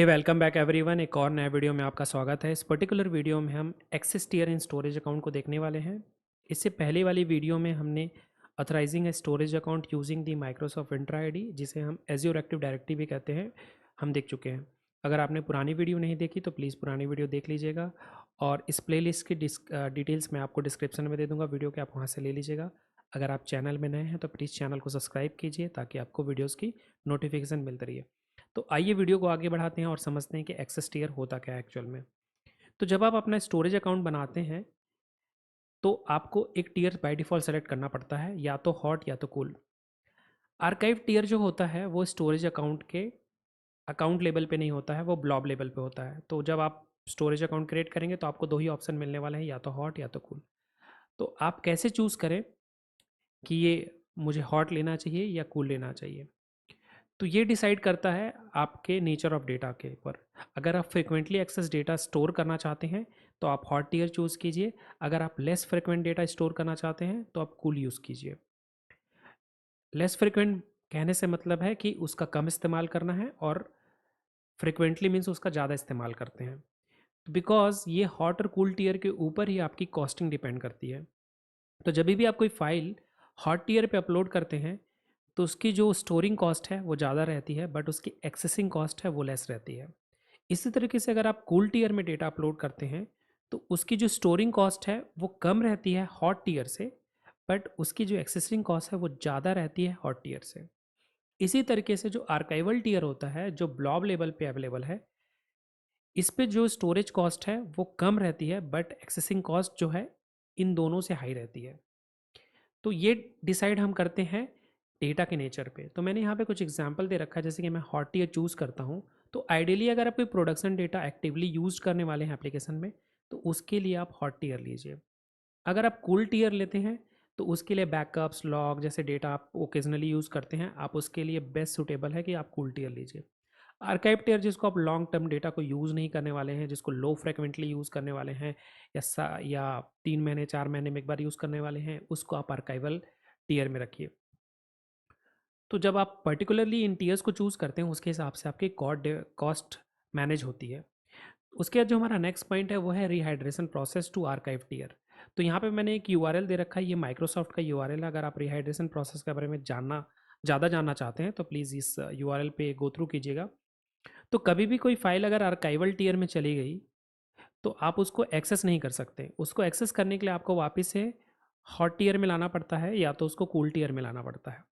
Welcome back everyone. एक और नए वीडियो में आपका स्वागत है। इस पर्टिकुलर वीडियो में हम access tier in storage account को देखने वाले हैं। इससे पहले वाली वीडियो में हमने authorising a storage account using the Microsoft intra ID, जिसे हम एज्योर एक्टिव डायरेक्टरी भी कहते हैं, हम देख चुके हैं। अगर आपने पुरानी वीडियो नहीं देखी तो प्लीज़ पुरानी वीडियो देख लीजिएगा, और इस प्लेलिस्ट की डिटेल्स मैं आपको डिस्क्रिप्शन में दे दूँगा वीडियो के, आप वहाँ से ले लीजिएगा। अगर आप चैनल में नए हैं तो प्लीज़ चैनल को सब्सक्राइब कीजिए ताकि आपको वीडियोज़ की नोटिफिकेशन मिलती रही। तो आइए वीडियो को आगे बढ़ाते हैं और समझते हैं कि एक्सेस टियर होता क्या है एक्चुअल में। तो जब आप अपना स्टोरेज अकाउंट बनाते हैं तो आपको एक टियर बाय डिफ़ॉल्ट सेलेक्ट करना पड़ता है, या तो हॉट या तो कूल। आर्काइव टियर जो होता है वो स्टोरेज अकाउंट के अकाउंट लेवल पे नहीं होता है, वो ब्लॉब लेवल पे होता है। तो जब आप स्टोरेज अकाउंट क्रिएट करेंगे तो आपको दो ही ऑप्शन मिलने वाले हैं, या तो हॉट या तो कूल। तो आप कैसे चूज़ करें कि ये मुझे हॉट लेना चाहिए या कूल लेना चाहिए? तो ये डिसाइड करता है आपके नेचर ऑफ डेटा के ऊपर। अगर आप फ्रिक्वेंटली एक्सेस डेटा स्टोर करना चाहते हैं तो आप हॉट टियर चूज़ कीजिए। अगर आप लेस फ्रिक्वेंट डेटा स्टोर करना चाहते हैं तो आप कूल यूज़ कीजिए। लेस फ्रिक्वेंट कहने से मतलब है कि उसका कम इस्तेमाल करना है, और फ्रिक्वेंटली मीन्स उसका ज़्यादा इस्तेमाल करते हैं। बिकॉज ये हॉट और कूल टियर के ऊपर ही आपकी कॉस्टिंग डिपेंड करती है। तो जब भी आप कोई फाइल हॉट टियर पे अपलोड करते हैं तो उसकी जो स्टोरिंग कॉस्ट है वो ज़्यादा रहती है, बट उसकी एक्सेसिंग कॉस्ट है वो लेस रहती है। इसी तरीके से अगर आप कूल टियर में डेटा अपलोड करते हैं तो उसकी जो स्टोरिंग कॉस्ट है वो कम रहती है हॉट टियर से, बट उसकी जो एक्सेसिंग कॉस्ट है वो ज़्यादा रहती है हॉट टियर से। इसी तरीके से जो आर्काइवल टियर होता है जो ब्लॉब लेवल पे अवेलेबल है, इस पे जो स्टोरेज कॉस्ट है वो कम रहती है, बट एक्सेसिंग कॉस्ट जो है इन दोनों से हाई रहती है। तो ये डिसाइड हम करते हैं डेटा के नेचर पे। तो मैंने यहाँ पे कुछ एग्जांपल दे रखा है, जैसे कि मैं हॉट टियर चूज़ करता हूँ। तो आइडियली अगर आप कोई प्रोडक्शन डेटा एक्टिवली यूज करने वाले हैं एप्लीकेशन में तो उसके लिए आप हॉट टियर लीजिए। अगर आप कूल टियर लेते हैं तो उसके लिए बैकअप्स लॉग जैसे डेटा आप ओकेजनली यूज़ करते हैं, आप उसके लिए बेस्ट सूटेबल है कि आप कूल टियर लीजिए। आर्काइव टियर जिसको आप लॉन्ग टर्म डेटा को यूज़ नहीं करने वाले हैं, जिसको लो फ्रिक्वेंटली यूज़ करने वाले हैं, या 3 महीने 4 महीने में एक बार यूज़ करने वाले हैं, उसको आप आर्काइवल टियर में रखिए। तो जब आप पर्टिकुलरली इन टियर्स को चूज़ करते हैं उसके हिसाब से आपकी कॉस्ट मैनेज होती है। उसके बाद जो हमारा नेक्स्ट पॉइंट है वो है rehydration process to archive tier. तो यहाँ पे मैंने एक यूआरएल दे रखा है, ये माइक्रोसॉफ्ट का यूआरएल है। अगर आप रिहाइड्रेशन प्रोसेस के बारे में ज़्यादा जानना चाहते हैं तो प्लीज़ इस यूआरएल पे गो थ्रू कीजिएगा। तो कभी भी कोई फाइल अगर आर्काइवल टियर में चली गई तो आप उसको एक्सेस नहीं कर सकते। उसको एक्सेस करने के लिए आपको वापस से हॉट टियर में लाना पड़ता है, या तो उसको कूल टियर में लाना पड़ता है।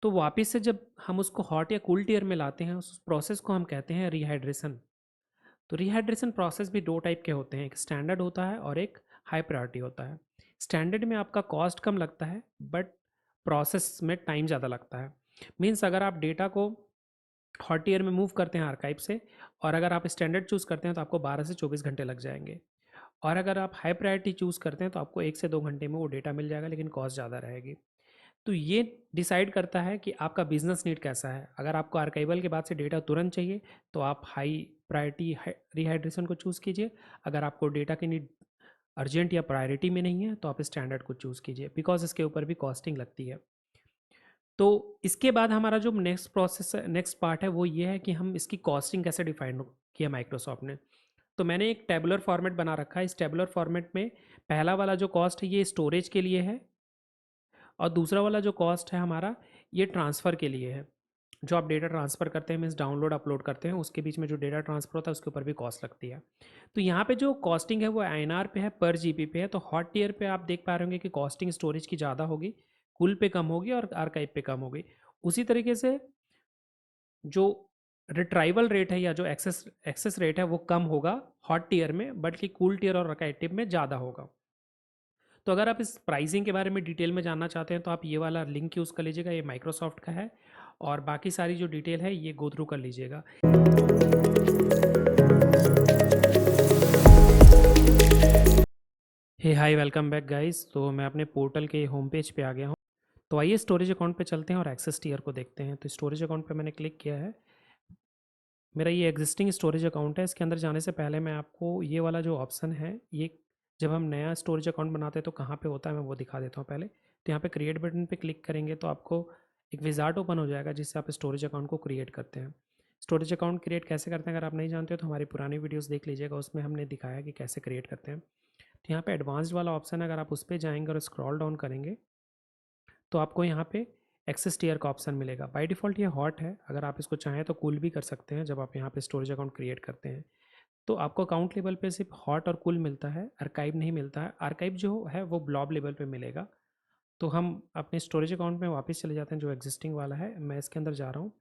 तो वापस से जब हम उसको हॉट या कूल टियर में लाते हैं उस प्रोसेस को हम कहते हैं रिहाइड्रेशन। तो रिहाइड्रेशन प्रोसेस भी दो टाइप के होते हैं, एक स्टैंडर्ड होता है और एक हाई प्रायोरिटी होता है। स्टैंडर्ड में आपका कॉस्ट कम लगता है, बट प्रोसेस में टाइम ज़्यादा लगता है। मीन्स अगर आप डेटा को हॉट ईयर में मूव करते हैं आर्काइव से, और अगर आप स्टैंडर्ड चूज़ करते हैं तो आपको 12 से 24 घंटे लग जाएंगे। और अगर आप हाई प्रायोरिटी चूज़ करते हैं तो आपको 1 से 2 घंटे में वो डेटा मिल जाएगा, लेकिन कॉस्ट ज़्यादा रहेगी। तो ये डिसाइड करता है कि आपका बिजनेस नीड कैसा है। अगर आपको आर्काइवल के बाद से डेटा तुरंत चाहिए तो आप हाई प्रायोरिटी रिहाइड्रेशन को चूज़ कीजिए। अगर आपको डेटा की नीड अर्जेंट या प्रायोरिटी में नहीं है तो आप स्टैंडर्ड को चूज़ कीजिए, बिकॉज इसके ऊपर भी कॉस्टिंग लगती है। तो इसके बाद हमारा जो नेक्स्ट पार्ट है वो ये है कि हम इसकी कॉस्टिंग कैसे डिफाइन किया माइक्रोसॉफ्ट ने। तो मैंने एक टेबुलर फॉर्मेट बना रखा है। इस टेबुलर फॉर्मेट में पहला वाला जो कॉस्ट है ये स्टोरेज के लिए है, और दूसरा वाला जो कॉस्ट है हमारा ये ट्रांसफ़र के लिए है। जो आप डेटा ट्रांसफ़र करते हैं मीन्स डाउनलोड अपलोड करते हैं, उसके बीच में जो डेटा ट्रांसफ़र होता है उसके ऊपर भी कॉस्ट लगती है। तो यहाँ पे जो कॉस्टिंग है वो आईएनआर पे है, पर जीबी पे है। तो हॉट टियर पे आप देख पा रहे होंगे कि कॉस्टिंग स्टोरेज की ज़्यादा होगी, कुल पे कम होगी और आर्काइव पे कम होगी। उसी तरीके से जो रिट्राइवल रेट है या जो एक्सेस एक्सेस रेट है वो कम होगा हॉट टियर में, बल्कि कूल टियर और आर्काइव में ज़्यादा होगा। तो अगर आप इस प्राइसिंग के बारे में डिटेल में जानना चाहते हैं तो आप ये वाला लिंक यूज़ कर लीजिएगा, ये माइक्रोसॉफ्ट का है, और बाकी सारी जो डिटेल है ये गो थ्रू कर लीजिएगा। हे हाय, वेलकम बैक गाइस। तो मैं अपने पोर्टल के होम पेज पे आ गया हूँ। तो आइए स्टोरेज अकाउंट पे चलते हैं और एक्सेस टियर को देखते हैं। तो स्टोरेज अकाउंट पे मैंने क्लिक किया है। मेरा ये एग्जिस्टिंग स्टोरेज अकाउंट है। इसके अंदर जाने से पहले मैं आपको ये वाला जो ऑप्शन है, ये जब हम नया स्टोरेज अकाउंट बनाते हैं तो कहाँ पे होता है मैं वो दिखा देता हूँ पहले। तो यहाँ पे क्रिएट बटन पे क्लिक करेंगे तो आपको एक विजार्ड ओपन हो जाएगा जिससे आप स्टोरेज अकाउंट को क्रिएट करते हैं। स्टोरेज अकाउंट क्रिएट कैसे करते हैं अगर आप नहीं जानते हो तो हमारी पुरानी वीडियोस देख लीजिएगा, उसमें हमने दिखाया कि कैसे क्रिएट करते हैं। तो यहाँ पे एडवांस्ड वाला ऑप्शन है, अगर आप उस पर जाएंगे और स्क्रॉल डाउन करेंगे तो आपको यहाँ पे एक्सेस टियर का ऑप्शन मिलेगा। बाय डिफ़ॉल्ट ये हॉट है, अगर आप इसको चाहें तो कूल भी कर सकते हैं जब आप यहाँ पे स्टोरेज अकाउंट क्रिएट करते हैं। तो आपको अकाउंट लेवल पे सिर्फ हॉट और कूल मिलता है, आर्काइव नहीं मिलता है। आर्काइव जो है वो ब्लॉब लेवल पे मिलेगा। तो हम अपने स्टोरेज अकाउंट में वापस चले जाते हैं, जो एग्जिस्टिंग वाला है मैं इसके अंदर जा रहा हूँ।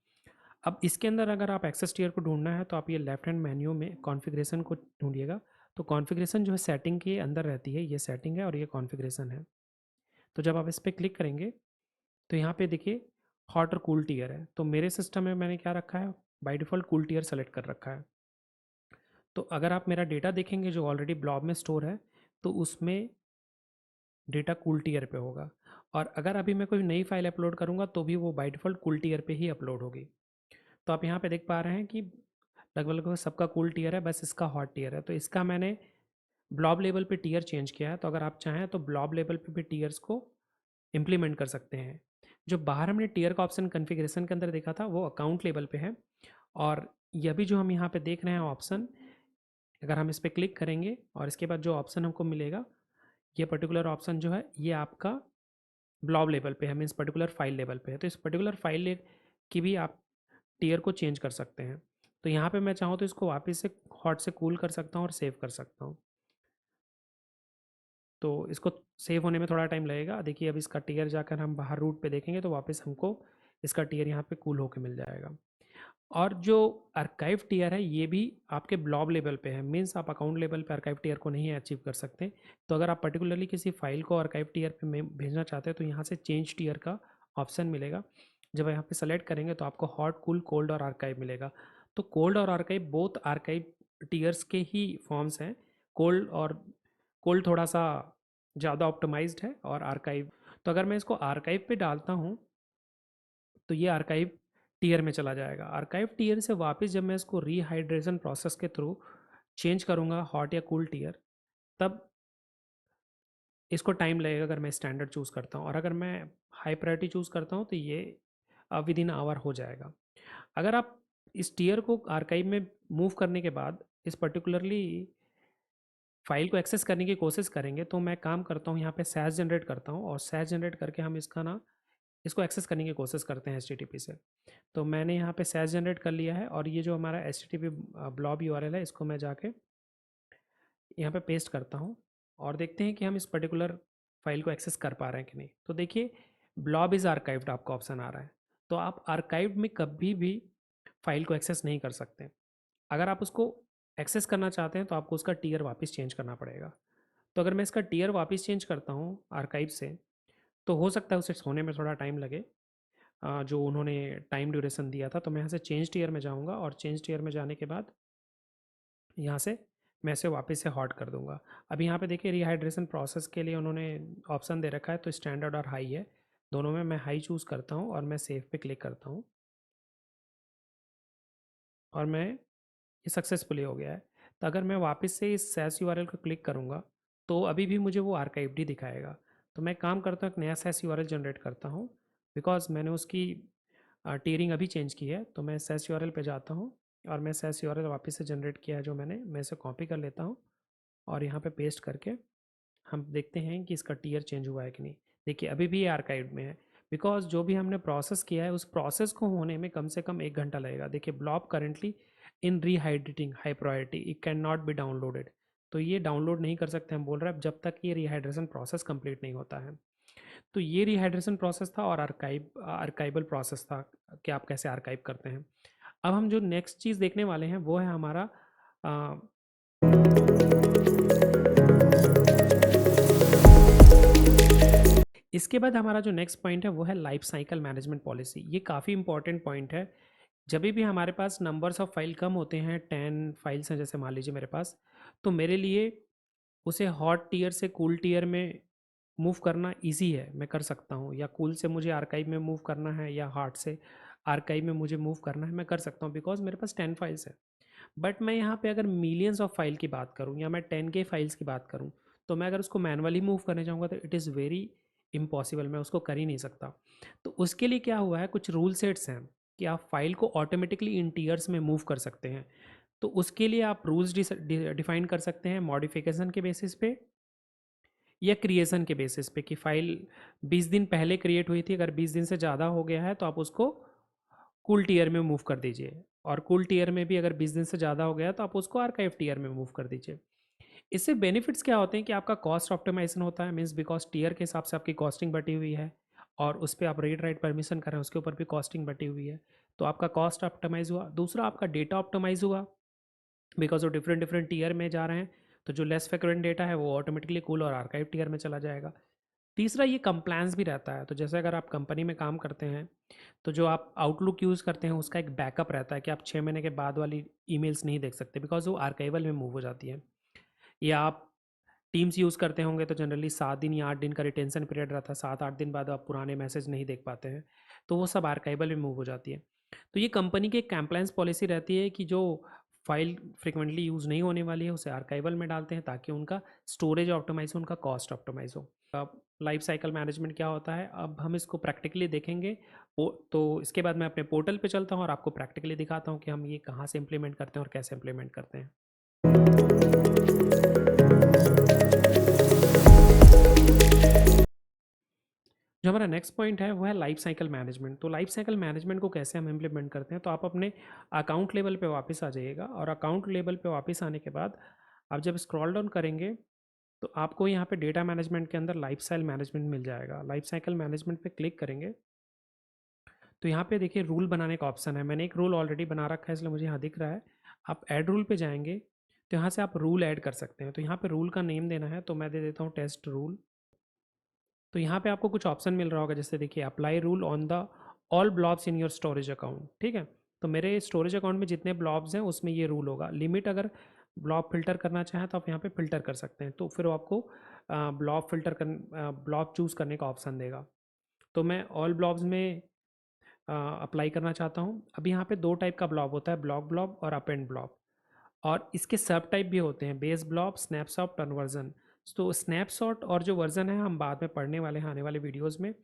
अब इसके अंदर अगर आप एक्सेस टियर को ढूंढना है तो आप ये लेफ्ट हैंड मेन्यू में कॉन्फ़िगरेशन को ढूंढिएगा। तो कॉन्फ़िगरेशन जो है सेटिंग के अंदर रहती है, ये सेटिंग है और ये कॉन्फ़िगरेशन है। तो जब आप इस पर क्लिक करेंगे तो यहाँ पे देखिए हॉट और कूल टियर है। तो मेरे सिस्टम में मैंने क्या रखा है, by default cool tier select कर रखा है। तो अगर आप मेरा डेटा देखेंगे जो ऑलरेडी ब्लॉब में स्टोर है, तो उसमें डेटा कूल टियर पे होगा। और अगर अभी मैं कोई नई फाइल अपलोड करूँगा तो भी वो बाय डिफ़ॉल्ट कूल टियर पे ही अपलोड होगी। तो आप यहाँ पे देख पा रहे हैं कि लगभग-लगभग सबका कूल टियर है, बस इसका हॉट टियर है। तो इसका मैंने ब्लॉब लेवल पे टियर चेंज किया है। तो अगर आप चाहें तो ब्लॉब लेवल पे भी टियर्स को इम्प्लीमेंट कर सकते हैं। जो बाहर हमने टियर का ऑप्शन कॉन्फ़िगरेशन के अंदर देखा था वो अकाउंट लेवल पे है। और ये भी जो हम यहाँ पे देख रहे हैं ऑप्शन, अगर हम इस पे क्लिक करेंगे और इसके बाद जो ऑप्शन हमको मिलेगा, ये पर्टिकुलर ऑप्शन जो है ये आपका ब्लॉब लेवल पे है, मीन्स पर्टिकुलर फाइल लेवल पे है। तो इस पर्टिकुलर फाइल की भी आप टियर को चेंज कर सकते हैं। तो यहाँ पे मैं चाहूँ तो इसको वापस से हॉट से कूल कर सकता हूँ और सेव कर सकता हूँ। तो इसको सेव होने में थोड़ा टाइम लगेगा। देखिए अब इसका टियर जाकर हम बाहर रूट पे देखेंगे तो वापस हमको इसका टियर यहाँ पे कूल होके मिल जाएगा। और जो आर्काइव टियर है ये भी आपके ब्लॉब लेवल पे है, मीन्स आप अकाउंट लेवल पे आर्काइव टियर को नहीं अचीव कर सकते। तो अगर आप पर्टिकुलरली किसी फाइल को आर्काइव टियर पे में भेजना चाहते हैं तो यहाँ से चेंज टियर का ऑप्शन मिलेगा। जब यहाँ पे सेलेक्ट करेंगे तो आपको हॉट, कूल, कोल्ड और आर्काइव मिलेगा। तो कोल्ड और आर्काइव बोथ आर्काइव टियर्स के ही फॉर्म्स हैं। कोल्ड थोड़ा सा ज़्यादा ऑप्टिमाइज्ड है और आर्काइव, तो अगर मैं इसको आर्काइव पे डालता हूँ तो ये आर्काइव टियर में चला जाएगा। आर्काइव टियर से वापस जब मैं इसको रीहाइड्रेशन प्रोसेस के थ्रू चेंज करूँगा हॉट या कूल टियर, तब इसको टाइम लगेगा अगर मैं स्टैंडर्ड चूज़ करता हूँ। और अगर मैं हाई प्रायोरिटी चूज़ करता हूँ तो ये विद इन आवर हो जाएगा। अगर आप इस टियर को आर्काइव में मूव करने के बाद इस पर्टिकुलरली फाइल को एक्सेस करने की कोशिश करेंगे तो मैं काम करता हूँ यहाँ पे सैश जनरेट करता हूँ और सैश जनरेट करके हम इसको एक्सेस करने की कोशिश करते हैं एचटीटीपी से। तो मैंने यहाँ पे सैश जनरेट कर लिया है और ये जो हमारा एचटीटीपी ब्लॉब यूआरएल है इसको मैं जाके यहाँ पे पेस्ट करता हूँ और देखते हैं कि हम इस पर्टिकुलर फाइल को एक्सेस कर पा रहे हैं कि नहीं। तो देखिए ब्लॉब इज़ आर्काइव्ड आपका ऑप्शन आ रहा है। तो आप आर्काइव्ड में कभी भी फाइल को एक्सेस नहीं कर सकते। अगर आप उसको एक्सेस करना चाहते हैं तो आपको उसका टियर वापस चेंज करना पड़ेगा। तो अगर मैं इसका टियर वापस चेंज करता हूँ आर्काइव से तो हो सकता है उसे होने में थोड़ा टाइम लगे, जो उन्होंने टाइम ड्यूरेशन दिया था। तो मैं यहाँ से चेंज टियर में जाऊँगा और चेंज टियर में जाने के बाद यहाँ से मैं इसे वापस से हॉट कर दूँगा। अब यहाँ पे देखिए रिहाइड्रेशन प्रोसेस के लिए उन्होंने ऑप्शन दे रखा है, तो स्टैंडर्ड और हाई है। दोनों में मैं हाई चूज़ करता हूँ और मैं सेव पे क्लिक करता हूँ और मैं ये सक्सेसफुली हो गया है। तो अगर मैं वापस से इस सैस यूआरएल को क्लिक करूँगा तो अभी भी मुझे वो आर्काइव्ड ही दिखाएगा। तो मैं काम करता हूँ एक नया सैस यूआरएल जनरेट करता हूँ, बिकॉज़ मैंने उसकी टियरिंग अभी चेंज की है। तो मैं सैस यूआरएल पे जाता हूँ और मैं सैस यूआरएल वापस से जनरेट किया है जो मैं इसे कॉपी कर लेता हूँ और यहाँ पे पेस्ट करके हम देखते हैं कि इसका टियर चेंज हुआ है कि नहीं। देखिए अभी भी ये आर्काइव्ड में है, बिकॉज़ जो भी हमने प्रोसेस किया है उस प्रोसेस को होने में कम से कम 1 घंटा लगेगा। देखिए blob currently in rehydrating high priority, it can not be downloaded. तो ये डाउनलोड नहीं कर सकते हम बोल रहे हैं जब तक ये रीहाइड्रेशन प्रोसेस कंप्लीट नहीं होता है। तो ये रीहाइड्रेशन प्रोसेस था और आर्काइबल प्रोसेस था कि आप कैसे आर्काइव करते हैं। अब हम जो नेक्स्ट चीज़ देखने वाले हैं वो है हमारा अ, इसके बाद हमारा जो नेक्स्ट पॉइंट है वो है लाइफ साइकिल मैनेजमेंट पॉलिसी। ये काफ़ी इंपॉर्टेंट पॉइंट है। जब भी हमारे पास नंबर्स ऑफ फाइल कम होते हैं, 10 फाइल्स हैं जैसे मान लीजिए मेरे पास, तो मेरे लिए उसे हॉट टियर से कूल टियर में मूव करना ईजी है, मैं कर सकता हूँ। या कूल से मुझे आर्काइव में मूव करना है या हॉट से आर्काइव में मुझे मूव करना है, मैं कर सकता हूँ बिकॉज मेरे पास 10 फाइल्स है। बट मैं यहाँ पे अगर मिलियंस ऑफ फाइल की बात करूँ या मैं 10K फाइल्स की बात करूँ, तो मैं अगर उसको मैनुअली मूव करने जाऊँगा तो इट इज़ वेरी इम्पॉसिबल, मैं उसको कर ही नहीं सकता। तो उसके लिए क्या हुआ है, कुछ रूल सेट्स हैं कि आप फाइल को ऑटोमेटिकली इन टीयर्स में मूव कर सकते हैं। तो उसके लिए आप रूल्स डिफाइन कर सकते हैं मॉडिफिकेशन के बेसिस पे या क्रिएशन के बेसिस पे कि फाइल 20 दिन पहले क्रिएट हुई थी, अगर 20 दिन से ज़्यादा हो गया है तो आप उसको कूल टीयर में मूव कर दीजिए, और कूल टीयर में भी अगर 20 दिन से ज़्यादा हो गया तो आप उसको आर्काइव टीयर में मूव कर दीजिए। इससे बेनिफिट्स क्या होते हैं कि आपका कॉस्ट ऑप्टिमाइजेशन होता है, मीन्स बिकॉज टीयर के हिसाब से आपकी कॉस्टिंग बटी हुई है और उस पर आप रीड राइट परमिशन कर रहे हैं, उसके ऊपर भी कॉस्टिंग बटी हुई है, तो आपका कॉस्ट ऑप्टिमाइज हुआ। दूसरा, आपका डेटा ऑप्टिमाइज हुआ, बिकॉज वो डिफरेंट डिफरेंट टीयर में जा रहे हैं, तो जो लेस फ्रिक्वेंट डेटा है वो ऑटोमेटिकली कूल और आर्काइव टीयर में चला जाएगा। तीसरा, ये कंप्लायंस भी रहता है, तो जैसे अगर आप कंपनी में काम करते हैं तो जो आप आउटलुक यूज़ करते हैं उसका एक बैकअप रहता है कि आप 6 महीने के बाद वाली ईमेल्स नहीं देख सकते, बिकॉज वो आर्काइवल में मूव हो जाती है। या आप टीम्स यूज़ करते होंगे तो जनरली 7 दिन या 8 दिन का रिटेंशन पीरियड रहता है, 7-8 दिन बाद आप पुराने मैसेज नहीं देख पाते हैं, तो वो सब आर्काइवल में मूव हो जाती है। तो ये कंपनी की एक कंप्लायंस पॉलिसी रहती है कि जो फाइल फ्रिक्वेंटली यूज़ नहीं होने वाली है उसे आर्काइवल में डालते हैं ताकि उनका स्टोरेज ऑप्टिमाइज हो, उनका कॉस्ट ऑप्टिमाइज हो। अब लाइफ साइकिल मैनेजमेंट क्या होता है, अब हम इसको प्रैक्टिकली देखेंगे। तो इसके बाद मैं अपने पोर्टल पे चलता हूँ और आपको प्रैक्टिकली दिखाता हूँ कि हम ये कहाँ से इम्प्लीमेंट करते हैं और कैसे इम्प्लीमेंट करते हैं। जो हमारा नेक्स्ट पॉइंट है वो है लाइफ साइकिल मैनेजमेंट। तो लाइफ साइकिल मैनेजमेंट को कैसे हम इम्प्लीमेंट करते हैं, तो आप अपने अकाउंट लेवल पे वापस आ जाइएगा, और अकाउंट लेवल पे वापस आने के बाद आप जब स्क्रॉल डाउन करेंगे तो आपको यहाँ पे डेटा मैनेजमेंट के अंदर लाइफ साइकिल मैनेजमेंट मिल जाएगा। लाइफ साइकिल मैनेजमेंट पे क्लिक करेंगे तो यहाँ पे देखिए रूल बनाने का ऑप्शन है। मैंने एक रूल ऑलरेडी बना रखा है इसलिए मुझे यहाँ दिख रहा है। आप ऐड रूल पे जाएंगे तो यहाँ से आप रूल ऐड कर सकते हैं। तो यहाँ पे रूल का नेम देना है, तो मैं दे देता हूँ टेस्ट रूल। तो यहाँ पे आपको कुछ ऑप्शन मिल रहा होगा, जैसे देखिए apply rule on the all blobs in your storage account. ठीक है, तो मेरे स्टोरेज अकाउंट में जितने ब्लॉब्स हैं उसमें ये रूल होगा। लिमिट, अगर ब्लॉब फिल्टर करना चाहें तो आप यहाँ पे फिल्टर कर सकते हैं, तो फिर वो आपको ब्लॉब चूज़ करने का ऑप्शन देगा। तो मैं ऑल ब्लॉब्स में अप्लाई करना चाहता हूँ। अब यहाँ पे 2 टाइप का ब्लॉब होता है, ब्लॉक ब्लॉब और अप एंड ब्लॉब, और इसके सब टाइप भी होते हैं, बेस ब्लॉब, स्नैपशॉट, कन्वर्जन। तो स्नैपशॉट और जो वर्जन है हम बाद में पढ़ने वाले हैं आने वाले वीडियोस में,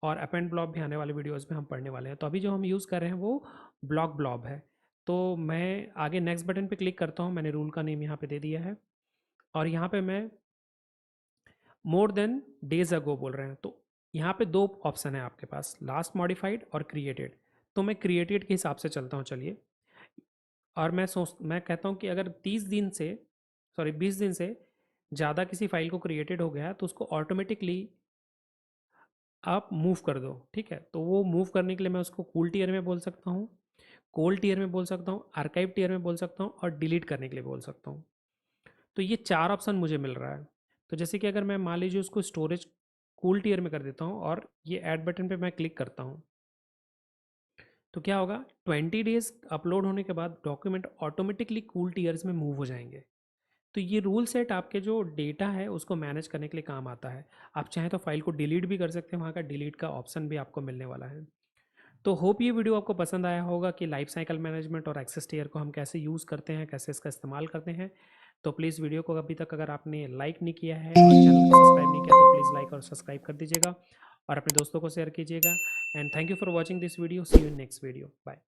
और अप एंड ब्लॉब भी आने वाले वीडियोस में हम पढ़ने वाले हैं। तो अभी जो हम यूज़ कर रहे हैं वो ब्लॉक ब्लॉब है। तो मैं आगे नेक्स्ट बटन पे क्लिक करता हूँ, मैंने रूल का नेम यहाँ पे दे दिया है, और यहाँ पे मैं मोर देन डेज अगो बोल रहे हैं। तो यहाँ पे 2 ऑप्शन है आपके पास, लास्ट मॉडिफाइड और क्रिएटेड। तो मैं क्रिएटेड के हिसाब से चलता हूँ, चलिए। और मैं कहता हूँ कि अगर 20 दिन से ज़्यादा किसी फाइल को क्रिएटेड हो गया है तो उसको ऑटोमेटिकली आप मूव कर दो। ठीक है, तो वो मूव करने के लिए मैं उसको कूल टीयर में बोल सकता हूँ, कोल्ड टीयर में बोल सकता हूँ, आर्काइव टीयर में बोल सकता हूँ, और डिलीट करने के लिए बोल सकता हूँ। तो ये 4 ऑप्शन मुझे मिल रहा है। तो जैसे कि अगर मैं मान लीजिए उसको स्टोरेज कूल टीयर में कर देता हूँ और ये ऐड बटन पे मैं क्लिक करता हूँ, तो क्या होगा, 20 डेज अपलोड होने के बाद डॉक्यूमेंट ऑटोमेटिकली कूल टीयर्स में मूव हो जाएंगे। तो ये रूल सेट आपके जो डेटा है उसको मैनेज करने के लिए काम आता है। आप चाहें तो फाइल को डिलीट भी कर सकते हैं, वहाँ का डिलीट का ऑप्शन भी आपको मिलने वाला है। तो होप ये वीडियो आपको पसंद आया होगा कि लाइफ साइकिल मैनेजमेंट और एक्सेस टीयर को हम कैसे यूज़ करते हैं, कैसे इसका इस्तेमाल करते हैं। तो प्लीज़ वीडियो को अभी तक अगर आपने लाइक नहीं किया है और चैनल को सब्सक्राइब नहीं किया तो प्लीज़ लाइक और सब्सक्राइब कर दीजिएगा और अपने दोस्तों को शेयर कीजिएगा। And thank you for watching this video. See you in next video. Bye.